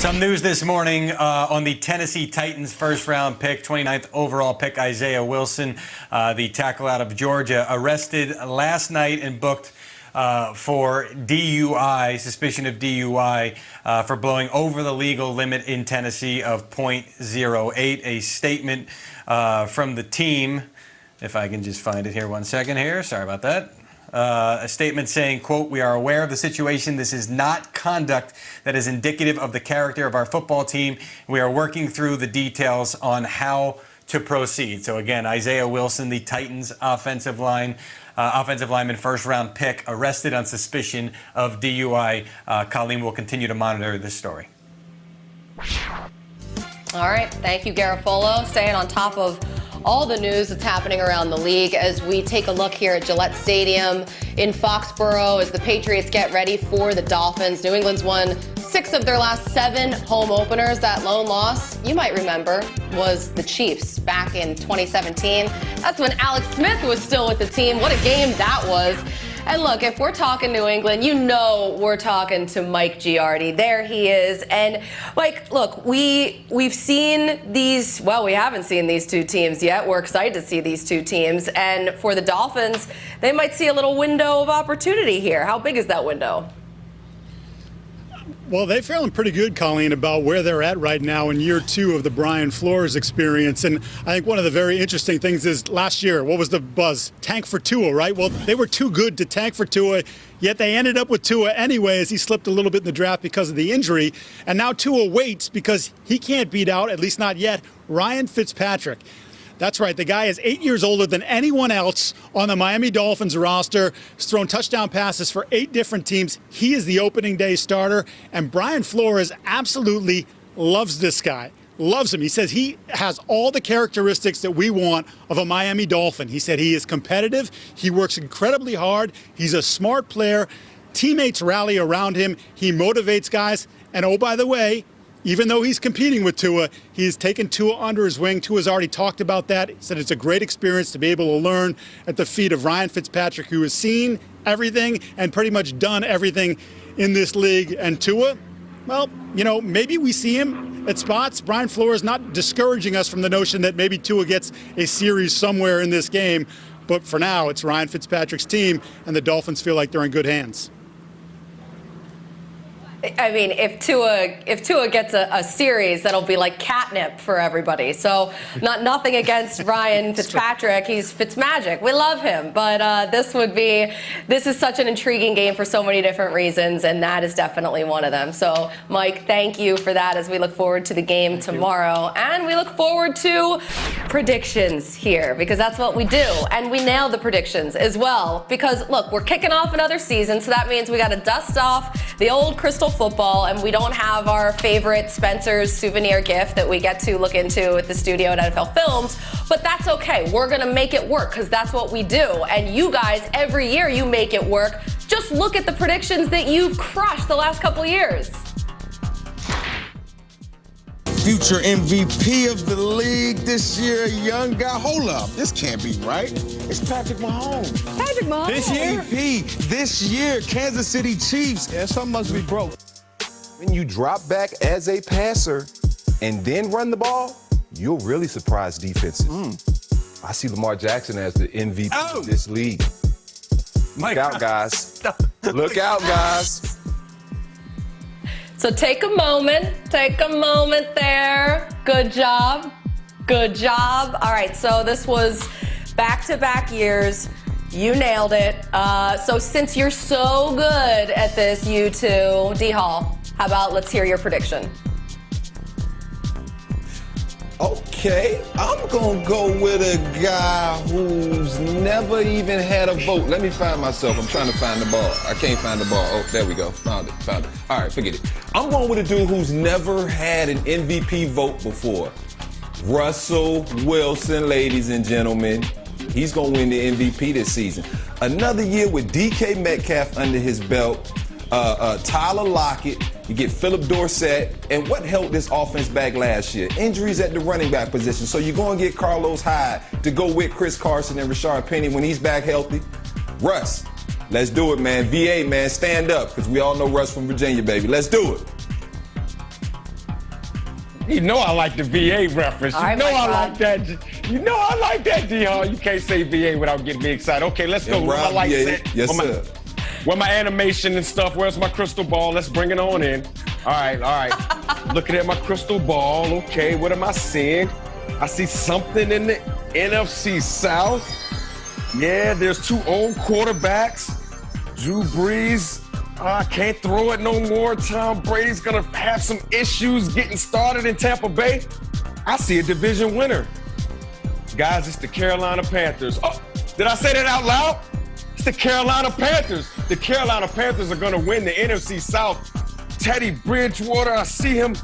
Some news this morning on the Tennessee Titans first-round pick, 29th overall pick, Isaiah Wilson, the tackle out of Georgia, arrested last night and booked for DUI, suspicion of DUI, for blowing over the legal limit in Tennessee of .08. A statement from the team, if I can just find it here 1 second here. Sorry about that. A statement saying, quote, "We are aware of the situation. This is not conduct that is indicative of the character of our football team. We are working through the details on how to proceed." So again, Isaiah Wilson, the Titans offensive lineman, first-round pick, arrested on suspicion of DUI. Colleen will continue to monitor this story. All right. Thank you, Garofolo. Staying on top of all the news that's happening around the league as we take a look here at Gillette Stadium in Foxborough as the Patriots get ready for the Dolphins. New England's won 6 of their last 7 home openers. That lone loss, you might remember, was the Chiefs back in 2017. That's when Alex Smith was still with the team. What a game that was. And look, if we're talking New England, you know we're talking to Mike Giardi. There he is. And, look, we've seen these, well, we haven't seen these two teams yet. We're excited to see these two teams. And for the Dolphins, they might see a little window of opportunity here. How big is that window? Well, they're feeling pretty good, Colleen, about where they're at right now in year 2 of the Brian Flores experience. And I think one of the very interesting things is last year, what was the buzz? Tank for Tua, right? Well, they were too good to tank for Tua, yet they ended up with Tua anyway as he slipped a little bit in the draft because of the injury. And now Tua waits because he can't beat out, at least not yet, Ryan Fitzpatrick. That's right. The guy is 8 years older than anyone else on the Miami Dolphins roster. He's thrown touchdown passes for 8 different teams. He is the opening day starter. And Brian Flores absolutely loves this guy. Loves him. He says he has all the characteristics that we want of a Miami Dolphin. He said he is competitive. He works incredibly hard. He's a smart player. Teammates rally around him. He motivates guys. And oh, by the way, even though he's competing with Tua, he's taken Tua under his wing. Tua's already talked about that. He said it's a great experience to be able to learn at the feet of Ryan Fitzpatrick, who has seen everything and pretty much done everything in this league. And Tua, well, you know, maybe we see him at spots. Brian Flores not discouraging us from the notion that maybe Tua gets a series somewhere in this game. But for now, it's Ryan Fitzpatrick's team, and the Dolphins feel like they're in good hands. I mean, if Tua gets a series, that'll be like catnip for everybody. So nothing against Ryan Fitzpatrick. He's Fitzmagic. We love him. But this is such an intriguing game for so many different reasons, and that is definitely one of them. So, Mike, thank you for that as we look forward to the game tomorrow. And we look forward to predictions here because that's what we do. And we nail the predictions as well because, look, we're kicking off another season, so that means we got to dust off the old crystal football, and we don't have our favorite Spencer's souvenir gift that we get to look into at the studio at NFL Films, but that's okay. We're going to make it work because that's what we do. And you guys, every year you make it work. Just look at the predictions that you've crushed the last couple years. Future MVP of the league this year, young guy. Hold up, this can't be right. It's Patrick Mahomes. Patrick Mahomes. This year? MVP this year, Kansas City Chiefs. Yeah, something must be broke. When you drop back as a passer and then run the ball, you'll really surprise defenses. I see Lamar Jackson as the MVP of this league. Look out, guys. Look out, guys. So take a moment there. Good job. Good job. All right, so this was back-to-back years. You nailed it. So since you're so good at this, you two, D-Hall, how about let's hear your prediction? Okay, I'm gonna go with a guy who's never even had a vote. Let me find myself. I'm trying to find the ball. I can't find the ball. Oh, there we go. Found it. All right, forget it. I'm going with a dude who's never had an MVP vote before. Russell Wilson, ladies and gentlemen. He's gonna win the MVP this season. Another year with DK Metcalf under his belt. Tyler Lockett, you get Philip Dorsett, and what held this offense back last year? Injuries at the running back position. So you're going to get Carlos Hyde to go with Chris Carson and Rashard Penny when he's back healthy. Russ, let's do it, man. VA, man, stand up, because we all know Russ from Virginia, baby. Let's do it. You know I like the VA reference. All right, You know Mike I Rob. like that. You know I like that, D-Hall. You can't say VA without getting me excited. Okay, let's go. And Where my Rob, lights yeah, at? yes, Where sir. where my animation and stuff? Where's my crystal ball? Let's bring it on in. All right. Looking at my crystal ball. Okay, what am I seeing? I see something in the NFC South. Yeah, there's two old quarterbacks. Drew Brees, can't throw it no more. Tom Brady's gonna have some issues getting started in Tampa Bay. I see a division winner. Guys, it's the Carolina Panthers. Oh, did I say that out loud? It's the Carolina Panthers. The Carolina Panthers are gonna win the NFC South. Teddy Bridgewater, I see him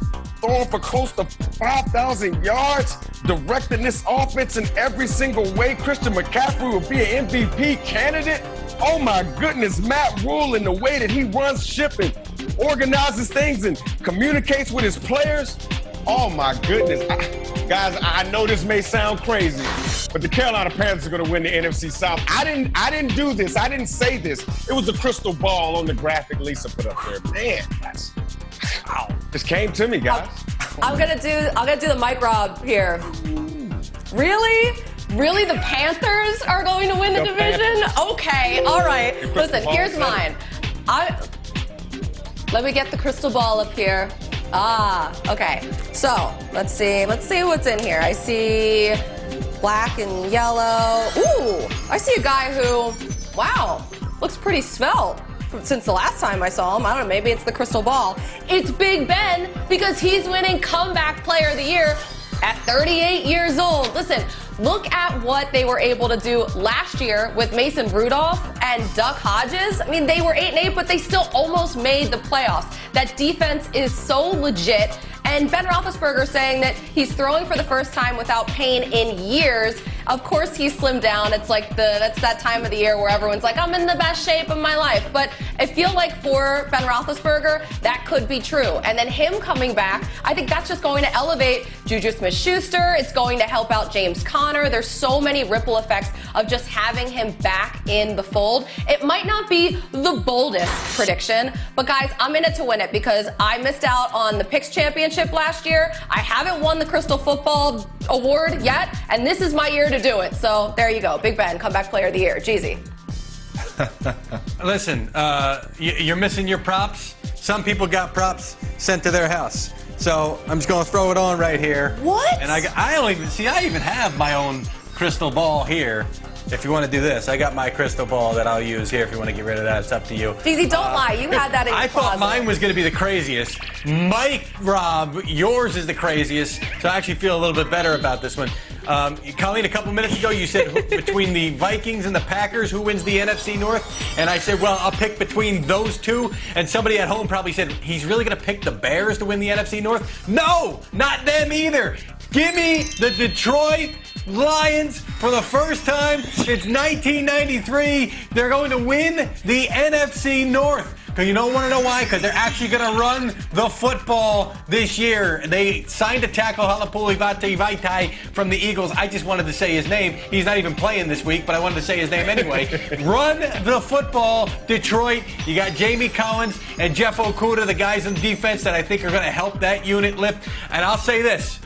throwing for close to 5,000 yards, directing this offense in every single way. Christian McCaffrey will be an MVP candidate. Oh my goodness, Matt Rule and the way that he runs ship and organizes things and communicates with his players. Oh my goodness. Guys, I know this may sound crazy, but the Carolina Panthers are gonna win the NFC South. I didn't do this. I didn't say this. It was the crystal ball on the graphic Lisa put up there. Man, that's, wow. Just came to me, guys. I'm gonna do the Mike Rob here. Really? Really, the Panthers are going to win the division? Okay, all right. Listen, here's mine. Let me get the crystal ball up here. Okay. So let's see what's in here. I see black and yellow. Ooh, I see a guy who, wow, looks pretty svelte since the last time I saw him. I don't know, maybe it's the crystal ball. It's Big Ben because he's winning comeback player of the year at 38 years old. Listen, look at what they were able to do last year with Mason Rudolph and Duck Hodges. I mean, they were 8-8, but they still almost made the playoffs. That defense is so legit. And Ben Roethlisberger saying that he's throwing for the first time without pain in years. Of course, he's slimmed down. It's like that's that time of the year where everyone's like, I'm in the best shape of my life. But I feel like for Ben Roethlisberger, that could be true. And then him coming back, I think that's just going to elevate Juju Smith-Schuster. It's going to help out James Conner. There's so many ripple effects of just having him back in the fold. It might not be the boldest prediction, but guys, I'm in it to win it because I missed out on the Picks Championship last year. I haven't won the Crystal Football Award yet, and this is my year to do it. So there you go. Big Ben, comeback player of the year. Jeezy. Listen, you're missing your props. Some people got props sent to their house. So I'm just going to throw it on right here. What? And I even have my own crystal ball here. If you want to do this, I got my crystal ball that I'll use here. If you want to get rid of that, it's up to you. Jeezy, don't lie. You had that in your I thought closet. mine was going to be the craziest. Mike, Rob, yours is the craziest. So I actually feel a little bit better about this one. Colleen, a couple minutes ago, you said between the Vikings and the Packers, who wins the NFC North? And I said, well, I'll pick between those two. And somebody at home probably said, he's really going to pick the Bears to win the NFC North? No, not them either. Give me the Detroit Lions for the first time since 1993. They're going to win the NFC North. Because you don't want to know why? Because they're actually going to run the football this year. They signed a tackle, Halapuli Vaitai from the Eagles. I just wanted to say his name. He's not even playing this week, but I wanted to say his name anyway. Run the football, Detroit. You got Jamie Collins and Jeff Okuda, the guys in defense that I think are going to help that unit lift. And I'll say this.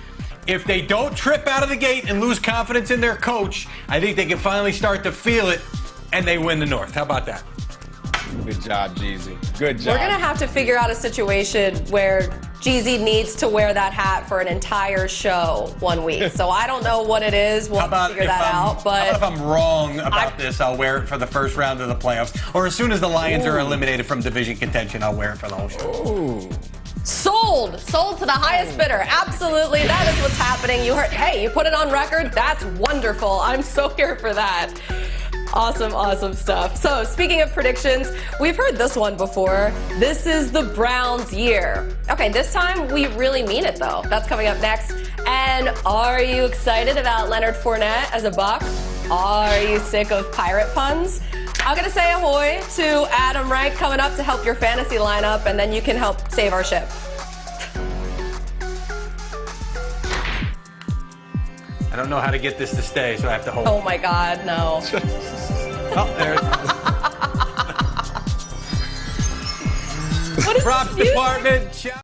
If they don't trip out of the gate and lose confidence in their coach, I think they can finally start to feel it, and they win the North. How about that? Good job, Jeezy. Good job. We're going to have to figure out a situation where Jeezy needs to wear that hat for an entire show one week. So I don't know what it is. We'll have to figure that out. But how about if I'm wrong about this, I'll wear it for the first round of the playoffs. Or as soon as the Lions are eliminated from division contention, I'll wear it for the whole show. Ooh. Sold to the highest bidder. Absolutely, that is what's happening. You heard, hey, you put it on record. That's wonderful. I'm so here for that. Awesome stuff. So speaking of predictions, we've heard this one before. This is the Browns' year. Okay, this time we really mean it though. That's coming up next. And are you excited about Leonard Fournette as a Buck? Are you sick of pirate puns? I'm going to say ahoy to Adam Rank coming up to help your fantasy lineup, and then you can help save our ship. I don't know how to get this to stay, so I have to hold. Oh my God, no. Oh, there. What is Props this music? department.